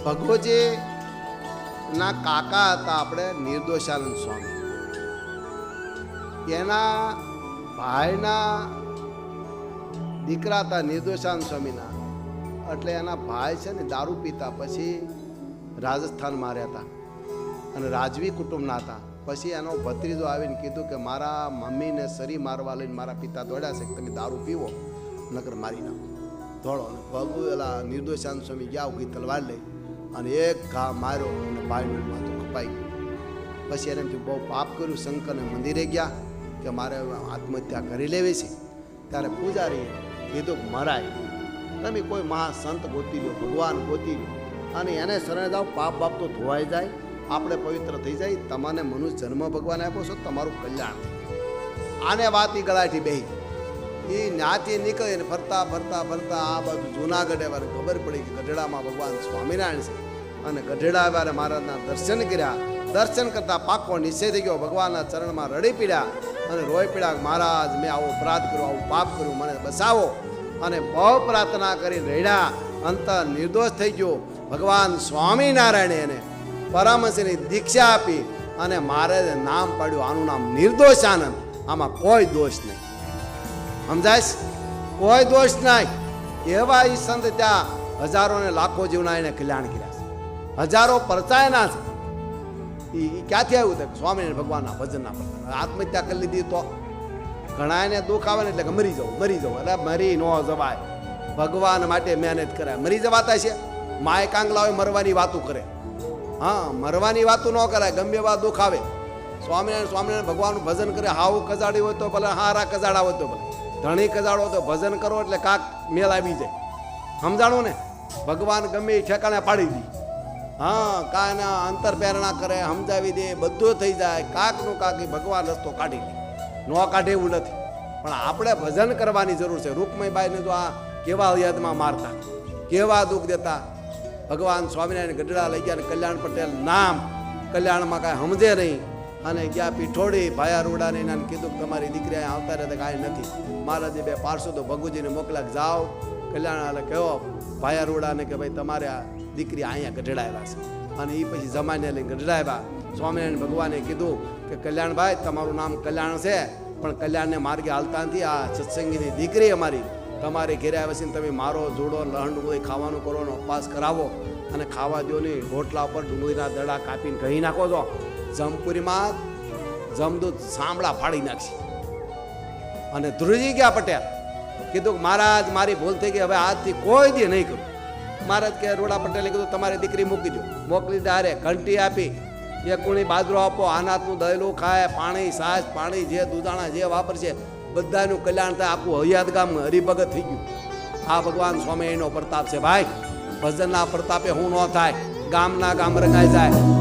ભગવજી ના કાકા હતા આપણે નિર્દોષાનંદ સ્વામી. એના ભાઈના દીકરા હતા નિર્દોષાનંદ સ્વામીના. એટલે એના ભાઈ છે ને દારૂ પીતા, પછી રાજસ્થાનમાં રહ્યા હતા અને રાજવી કુટુંબના હતા. પછી એનો ભત્રીજો આવીને કીધું કે મારા મમ્મીને સરી મારવા લઈને મારા પિતા દોડ્યા છે, કે તમે દારૂ પીવો નકર મારી નાખો. દોડો. અને ભગુ એલા નિર્દોષાનંદ સ્વામી ગયા, ઉગી તલવાર લઈ અને એક ઘા માર્યો અને ભાઈનું માથું કપાઈ ગયું. પછી એને બહુ પાપ કર્યું. શંકરને મંદિરે ગયા કે મારે આત્મહત્યા કરી લેવી છે. ત્યારે પૂજારીએ કીધું કે મરાય, તમે કોઈ મહાસંત ગોતી લો, ભગવાન ગોતી લો અને એને શરણે જાઓ, પાપ બાપ તો ધોવાઈ જાય, આપણે પવિત્ર થઈ જાય. તમને મનુષ્ય જન્મ ભગવાન આપ્યો છો, તમારું કલ્યાણ થાય. આને વાત એ ગળાથી બેહી એ જ્ઞાતિ નીકળે ને ફરતા ફરતા ફરતા આ બાજુ જૂનાગઢ આવ્યા. ખબર પડી કે ગઢડામાં ભગવાન સ્વામિનારાયણ છે અને ગઢડા આવ્યા. મહારાજના દર્શન કર્યા. દર્શન કરતા પાકો નિશ્ચય થઈ ગયો. ભગવાનના ચરણમાં રડી પીડ્યા અને રોઈ પીડ્યા, મહારાજ મેં આવો અપરાધ કર્યો, આવું પાપ કર્યું, મને બસાવો. અને બહુ પ્રાર્થના કરી રડ્યા. અંતર નિર્દોષ થઈ ગયો. ભગવાન સ્વામિનારાયણે એને પરમહંસની દીક્ષા આપી અને મહારાજે નામ પાડ્યું, આનું નામ નિર્દોષાનંદ. આમાં કોઈ દોષ નહીં. સમજાય? કોઈ દોષ નહીં. એવા ઈ સંત ત્યાં હજારો ને લાખો જીવના એને કલ્યાણ કર્યા છે. હજારો પરચાયના છે. એ ક્યાંથી આવ્યું હતું? સ્વામિનારાયણ ભગવાનના ભજનના પર. આત્મહત્યા કરી લીધી તો ઘણા એને દુઃખ આવે ને એટલે કે મરી જવું, મરી જવું. એટલે મરી ન જવાય. ભગવાન માટે મહેનત કરે. મરી જવાતા છે? માય કાંગલા મરવાની વાતું કરે. હા, મરવાની વાતું ન કરાય. ગમે એવા દુઃખ આવે, સ્વામિનારાયણ ભગવાનનું ભજન કરે. હાવું કજાડી હોય તો ભલે, હારા કજાડા હોય તો ભલે, ધણી કજાડો તો ભજન કરો એટલે કાક મેલ આવી જાય. સમજાણું ને? ભગવાન ગમે એ ઠેકાણે પાડી દે. હા, કાંઈના અંતર પ્રેરણા કરે, સમજાવી દે, બધું થઈ જાય. કાકનું કાક ભગવાન રસ્તો કાઢી લે. ન કાઢે એવું નથી. પણ આપણે ભજન કરવાની જરૂર છે. રૂકમણીબાઈને જો આ કેવા યાદમાં મારતા, કેવા દુઃખ દેતા. ભગવાન સ્વામિનારાયણ ગઢડા લઈ ગયા. કલ્યાણ પટેલ નામ, કલ્યાણમાં કાંઈ સમજે નહીં અને ગયા પીઠોડી ભાયા રૂડાને એને કીધું કે તમારી દીકરી અહીંયા આવતા રહે. કાંઈ નથી. મહારાજે બે પાર્ષદો તો ભગુજીને મોકલ્યા, જાઓ કલ્યાણ એટલે કહો ભાયા રૂડાને કે ભાઈ તમારે આ દીકરી અહીંયા ગઢડાયેલા છે. અને એ પછી જમાઈને લઈને ગઢડાવ્યા. સ્વામિનારાયણ ભગવાને કીધું કે કલ્યાણભાઈ તમારું નામ કલ્યાણ છે, પણ કલ્યાણને માર્ગે હાલતા નથી. આ સત્સંગીની દીકરી અમારી તમારે ઘેરે આવે છે ને તમે મારો જોડો લહણ ડુંગળી ખાવાનું કરો ને ઉપવાસ કરાવો અને ખાવા દો નહીં. રોટલા ઉપર ડુંગળીના દડા કાપીને કહી નાખો છો. જમપુરીમાં જમદૂત સાંભળા ફાડી નાખશે. અને ધ્રુજી ગયા પટેલ. કીધું કે મહારાજ મારી ભૂલ થઈ ગઈ, હવે આજથી કોઈ દી નહીં કરું. મહારાજ કે રૂડા પટેલે કીધું તમારી દીકરી મૂકી દો. મોકલી દારે ઘંટી આપી, એ કુણી બાજરો આપો, આનાથનું દહેલું ખાય, પાણી છાશ પાણી જે દૂધાણા જે વાપરશે બધાનું કલ્યાણ થાય. આખું હૈયાત ગામ હરિભગત થઈ ગયું. આ ભગવાન સ્વામિનારાયણનો પ્રતાપ છે ભાઈ. ભજનના પ્રતાપે હું ન થાય. ગામના ગામ રંગાઈ જાય.